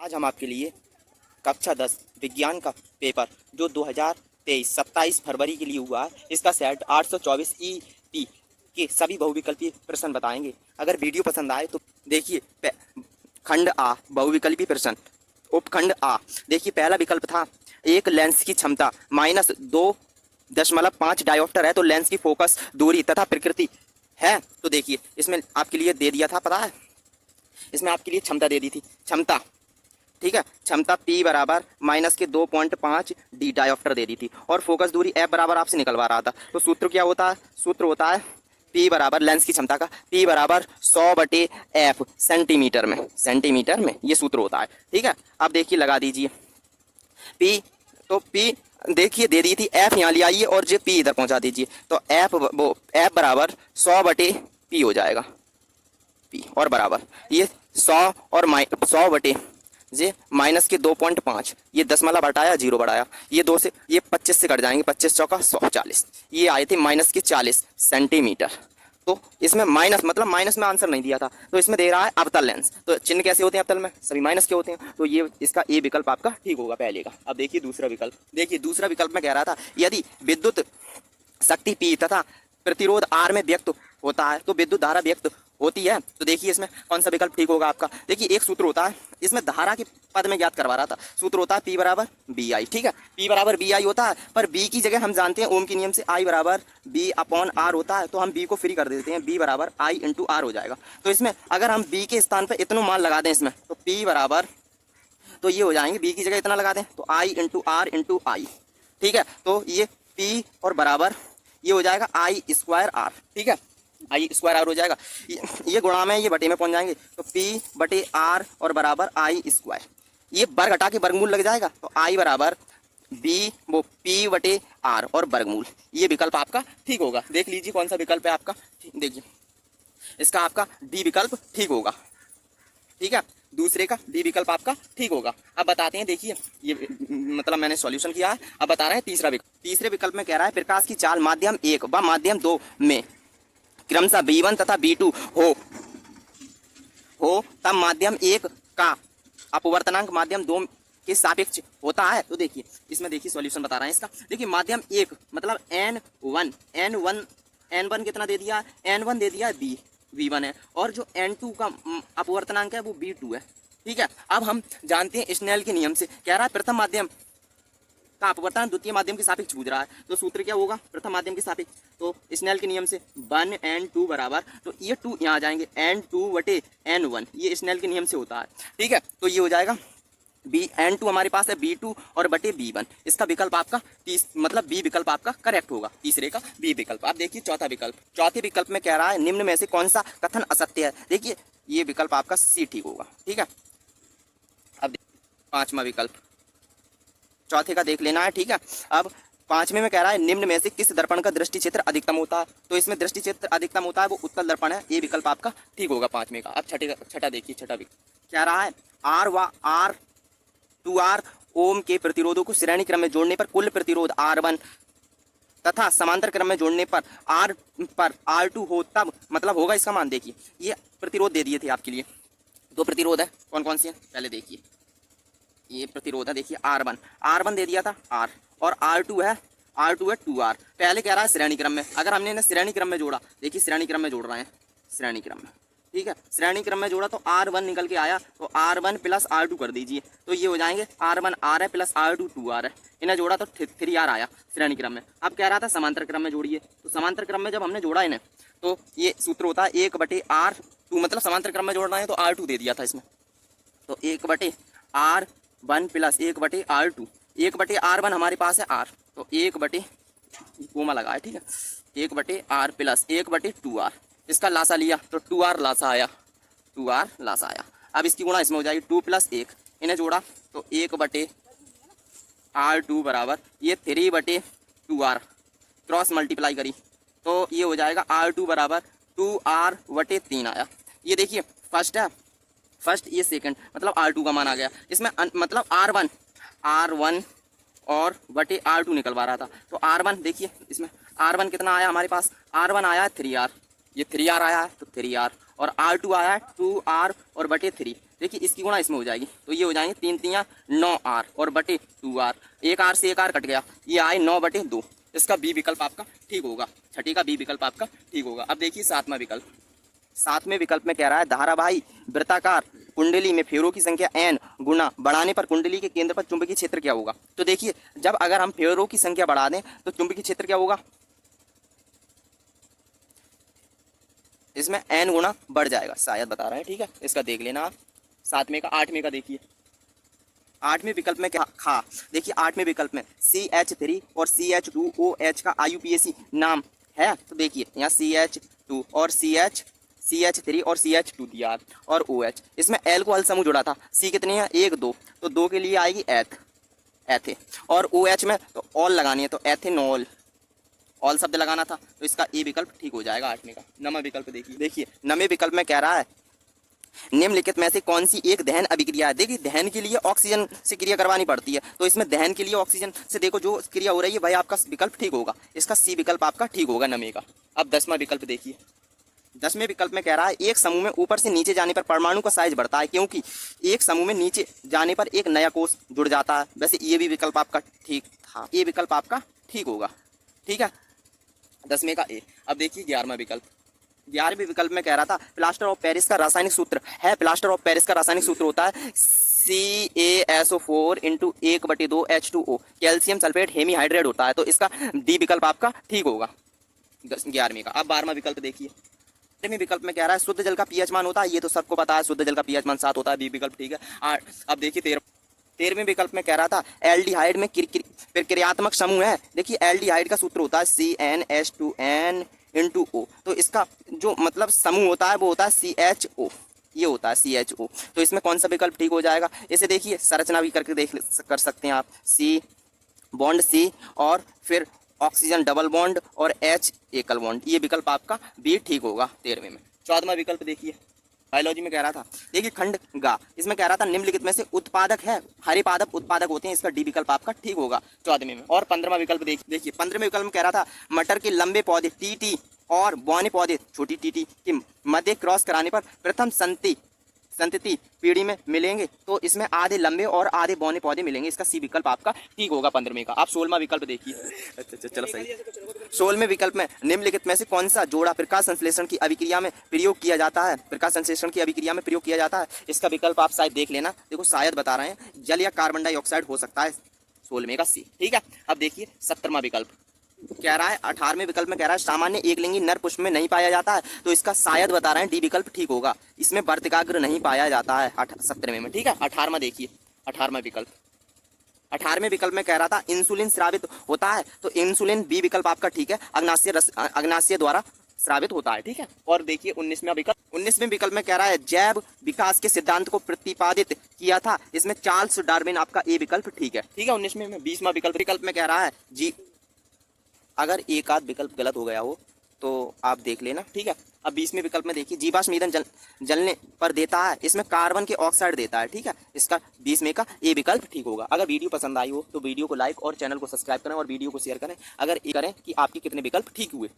आज हम आपके लिए कक्षा 10 विज्ञान का पेपर जो 2023 27 फरवरी के लिए हुआ है, इसका सेट 824 ईटी के सभी बहुविकल्पीय प्रश्न बताएंगे। अगर वीडियो पसंद आए तो देखिए खंड आ बहुविकल्पीय प्रश्न उपखंड आ। देखिए पहला विकल्प था एक लेंस की क्षमता -2.5 डायोप्टर है तो लेंस की फोकस दूरी तथा प्रकृति है। तो देखिए इसमें आपके लिए दे दिया था, पता है इसमें आपके लिए क्षमता दे दी थी, क्षमता ठीक है, क्षमता P बराबर -2.5 डी डायोप्टर दे दी थी और फोकस दूरी F बराबर आपसे निकलवा रहा था। तो सूत्र क्या होता है, सूत्र होता है P बराबर लेंस की क्षमता का P बराबर 100/F सेंटीमीटर में ये सूत्र होता है। ठीक है, अब देखिए लगा दीजिए P, तो P देखिए दे दी थी, F यहाँ ले आइए और जो P इधर पहुंचा दीजिए तो F बराबर 100/P हो जाएगा, P और बराबर ये 100 और 100 ये -2.5 ये 10 हटाया 0 बढ़ाया, ये 2 से ये 25 से कट जाएंगे, 25 चौका 100 40, ये आए थे -40 सेंटीमीटर। तो इसमें माइनस मतलब माइनस में आंसर नहीं दिया था, तो इसमें दे रहा है अवतल लेंस। तो चिन्ह कैसे होते हैं अवतल में, सभी माइनस के होते हैं। तो ये इसका ए विकल्प आपका ठीक होगा पहले का। अब देखिए दूसरा विकल्प, देखिए दूसरा विकल्प में कह रहा था यदि विद्युत शक्ति P तथा प्रतिरोध R में व्यक्त होता है तो विद्युत धारा व्यक्त होती है। तो देखिए इसमें कौन सा विकल्प ठीक होगा आपका। देखिए एक सूत्र होता है, इसमें धारा के पद में ज्ञात करवा रहा था, सूत्र होता है P बराबर BI। ठीक है, P बराबर BI होता है, पर B की जगह हम जानते हैं ओम के नियम से I बराबर B/R होता है, तो हम B को फ्री कर देते हैं, B बराबर I × R हो जाएगा। तो इसमें अगर हम B के स्थान पर इतना मान लगा दें इसमें, तो P बराबर तो ये हो जाएंगे, B की जगह इतना लगा दें तो I × R × I। ठीक है, तो ये P और बराबर ये हो जाएगा I²R। ठीक है, I²R हो जाएगा, ये गुणा में ये बटे में पहुंच जाएंगे, तो P/R और बराबर I²। ये वर्ग हटा के वर्गमूल लग जाएगा, तो I बराबर P/R और वर्गमूल। ये विकल्प आपका ठीक होगा। देख लीजिए कौन सा विकल्प है आपका, देखिए इसका आपका डी विकल्प ठीक होगा। ठीक है, दूसरे का डी विकल्प आपका ठीक होगा। अब बताते हैं, देखिए ये मतलब मैंने सॉल्यूशन किया है, अब बता रहे हैं तीसरा विकल्प। तीसरे विकल्प में कह रहा है प्रकाश की चाल माध्यम 1 व माध्यम 2 में क्रमशः B1 तथा B2 हो तब माध्यम 1 का अपवर्तनांक माध्यम 2 के सापेक्ष होता है। तो देखिए इसमें देखिए सॉल्यूशन बता रहे हैं इसका। देखिए माध्यम 1 मतलब N1 कितना दे दिया, N1 दे दिया V1 है, और जो N2 का अपवर्तनांक है वो B2 है। ठीक है, अब हम जानते हैं स्नेल के नियम से, कह रहा है प्रथम माध्यम का अपवर्तन द्वितीय माध्यम के सापेक्ष पूछ रहा है, तो सूत्र क्या होगा, प्रथम माध्यम के सापेक्ष। तो स्नेल के नियम से 1N2 बराबर, तो ये 2 यहाँ आ जाएंगे, N2/N1, ये स्नेल के नियम से होता है। ठीक है, तो ये हो जाएगा N2 हमारे पास है B2 और बटे B1। इसका विकल्प आपका मतलब B विकल्प आपका करेक्ट होगा, तीसरे का B विकल्प। आप देखिए चौथा विकल्प, चौथे विकल्प में कह रहा है निम्न में से कौन सा कथन असत्य है। देखिए ये विकल्प आपका C ठीक होगा। ठीक है, अब पांचवा विकल्प, चौथे का देख लेना है। ठीक है, अब पांचवें में कह रहा है निम्न में से किस दर्पण का दृष्टि क्षेत्र अधिकतम होता है। तो इसमें दृष्टि क्षेत्र अधिकतम होता है वो उत्तल दर्पण है, ये विकल्प आपका ठीक होगा पांचवें का। अब छठा देखिए, छठा विकल्प कह रहा है R व R2R ओम के प्रतिरोधों को श्रेणी क्रम में जोड़ने पर कुल प्रतिरोध R1 तथा समांतर क्रम में जोड़ने पर R2 हो तब मतलब होगा इसका मान। देखिए ये प्रतिरोध दे दिए थे आपके लिए, दो प्रतिरोध है, कौन कौन से हैं पहले देखिए। ये प्रतिरोध है, देखिए R1 दे दिया था R, और R2 है 2R। पहले कह रहा है श्रेणी क्रम में, अगर हमने इन्हें श्रेणी क्रम में जोड़ा, देखिए श्रेणी क्रम में जोड़ रहे हैं, श्रेणी क्रम में। ठीक है, श्रेणी क्रम में जोड़ा तो R1 निकल के आया, तो R1 + R2 कर दीजिए, तो ये हो जाएंगे R1 R है + R2 2R है, इन्हें जोड़ा तो 3R आया श्रेणी क्रम में। अब कह रहा था समांतर क्रम में जोड़िए, तो समांतर क्रम में जब हमने जोड़ा इन्हें तो ये सूत्र होता है 1/R2, मतलब समांतर क्रम में जोड़ रहे हैं तो R2 दे दिया था इसमें, तो 1/R1 + 1/R2, 1/R1 हमारे पास है R, तो 1/ कोमा लगा है। ठीक है, 1/R + 1/2R, इसका लासा लिया तो 2R लासा आया, 2R लासा आया। अब इसकी गुणा इसमें हो जाएगी 2 + 1, इन्हें जोड़ा तो 1/R2 बराबर ये 3/2R, क्रॉस मल्टीप्लाई करी तो ये हो जाएगा R2 बराबर 2R/3 आया। ये देखिए फर्स्ट है, फर्स्ट ये सेकंड, मतलब R2 का मान आ गया इसमें, मतलब R1 और बटे R2 निकलवा रहा था, तो R1 देखिए इसमें R1 कितना आया हमारे पास, R1 आया है 3R, ये 3R आया है तो 3R, और R2 आया है 2R और बटे 3, देखिए इसकी गुणा इसमें हो जाएगी, तो ये हो जाएंगे 3 3 9R और बटे 2R, 1R से 1R कट गया, ये आए 9/2। इसका बी विकल्प आपका ठीक होगा, छठी का बी विकल्प आपका ठीक होगा। अब देखिए सातवां विकल्प, सातवें विकल्प में कह रहा है धारावाही वृत्ताकार कुंडली में फेरों की संख्या n गुना बढ़ाने पर कुंडली के केंद्र पर चुंबकीय क्षेत्र क्या होगा। तो देखिए जब अगर हम फेरों की संख्या बढ़ा दें तो चुंबकीय क्षेत्र क्या होगा, इसमें n गुना बढ़ जाएगा, शायद बता रहे हैं, ठीक है, इसका देख लेना आप। सातवें का, आठवें का देखिए, आठवें विकल्प में क्या खा, देखिए आठवें विकल्प में CH3 और CH2OH का IUPAC नाम है, तो देखिए यहाँ CH2 और CH3 और CH2 दिया है और OH, इसमें L को अल समूह जुड़ा था, C कितनी है 1 2, तो 2 के लिए आएगी एथे, और OH में तो ऑल लगानी है, तो एथेनॉल, ऑल शब्द लगाना था, तो इसका ए विकल्प ठीक हो जाएगा आठवें का। नवा विकल्प देखिए नवे विकल्प में कह रहा है निम्नलिखित में से कौन सी एक दहन अभिक्रिया है। देखिए दहन के लिए ऑक्सीजन से क्रिया करवानी पड़ती है, तो इसमें दहन के लिए ऑक्सीजन से देखो जो क्रिया हो रही है वही आपका विकल्प ठीक होगा, इसका सी विकल्प आपका ठीक होगा नवे का। अब 10वां विकल्प देखिए, 10वें विकल्प में कह रहा है एक समूह में ऊपर से नीचे जाने पर परमाणु का साइज बढ़ता है, क्योंकि एक समूह में नीचे जाने पर एक नया कोष जुड़ जाता है। वैसे ये भी विकल्प आपका ठीक था, ये विकल्प आपका ठीक होगा, ठीक है, 10वें का ए। अब देखिए 11वां विकल्प, 11वें विकल्प में कह रहा था प्लास्टर ऑफ पेरिस का रासायनिक सूत्र है, प्लास्टर ऑफ पेरिस का रासायनिक सूत्र होता है CaSO4 × 1/2 H2O, calcium sulphate hemihydrate होता है, तो इसका डी विकल्प आपका ठीक होगा 11वें का। अब 12वां विकल्प देखिए, 12वें विकल्प में कह रहा है शुद्ध जल का पीएच मान होता है, ये तो सबको पता है, शुद्ध जल का पीएच मान 7 होता है, बी विकल्प ठीक है। अब देखिए 13वें विकल्प में कह रहा था एल्डिहाइड में प्रक्रियात्मक समूह है, देखिए एल्डिहाइड का सूत्र होता है CnH2n × O, तो इसका जो मतलब समूह होता है वो होता है CHO, ये होता है CHO, तो इसमें कौन सा विकल्प ठीक हो जाएगा। इसे देखिए संरचना भी करके कर सकते हैं आप, C बॉन्ड C और फिर ऑक्सीजन डबल बॉन्ड और H एकल बॉन्ड, ये विकल्प आपका बी ठीक होगा 13वें में। 14वां विकल्प देखिए, बायोलॉजी में कह रहा था, देखिए खंड गा, इसमें कह रहा था निम्नलिखित में से उत्पादक है, हरे पादप उत्पादक होते हैं, इसका डी विकल्प आपका ठीक होगा 14वें में। और 15वां विकल्प देखिए 15वें विकल्प में कह रहा था मटर के लंबे पौधे TT और बौने पौधे छोटी TT के मध्य क्रॉस कराने पर प्रथम संतति पीढ़ी में मिलेंगे, तो इसमें आधे लंबे और आधे बौने पौधे मिलेंगे, इसका सी विकल्प आपका ठीक होगा 15वें का। आप 16वां विकल्प देखिए, अच्छा चलो सही, 16वें विकल्प में निम्नलिखित में से कौन सा जोड़ा प्रकाश संश्लेषण की अभिक्रिया में प्रयोग किया जाता है, प्रकाश संश्लेषण की अभिक्रिया में प्रयोग किया जाता है, इसका विकल्प आप शायद देख लेना, देखो शायद बता रहे हैं, जल या कार्बन डाइऑक्साइड हो सकता है, 16वें का सी, ठीक है। अब देखिए 17वां विकल्प कह रहा है, 18वें विकल्प में कह रहा है सामान्य एक लिंगी नर पुष्प में नहीं पाया जाता है, तो इसका शायद बता रहे हैं डी विकल्प ठीक होगा, इसमें वर्तिकाग्र नहीं पाया जाता है 17वें में, ठीक है। 18वां देखिए, 18वां विकल्प, 18वें विकल्प में कह रहा था इंसुलिन स्रावित होता है, तो इंसुलिन बी विकल्प आपका ठीक है, अग्नाशय द्वारा स्रावित होता है, ठीक है। और देखिए 19वें विकल्प में कह रहा है जैव विकास के सिद्धांत को प्रतिपादित किया था, इसमें चार्ल्स डार्विन आपका ए विकल्प ठीक है, ठीक है। 19वें में 20वां विकल्प में कह रहा है जी, अगर एक आध विकल्प गलत हो गया हो तो आप देख लेना, ठीक है। अब 20वें विकल्प में देखिए जीवाश्म ईंधन जलने पर देता है, इसमें कार्बन के ऑक्साइड देता है, ठीक है, इसका 20वें का ए विकल्प ठीक होगा। अगर वीडियो पसंद आई हो तो वीडियो को लाइक और चैनल को सब्सक्राइब करें और वीडियो को शेयर करें, अगर ये करें कि आपके कितने विकल्प ठीक हुए।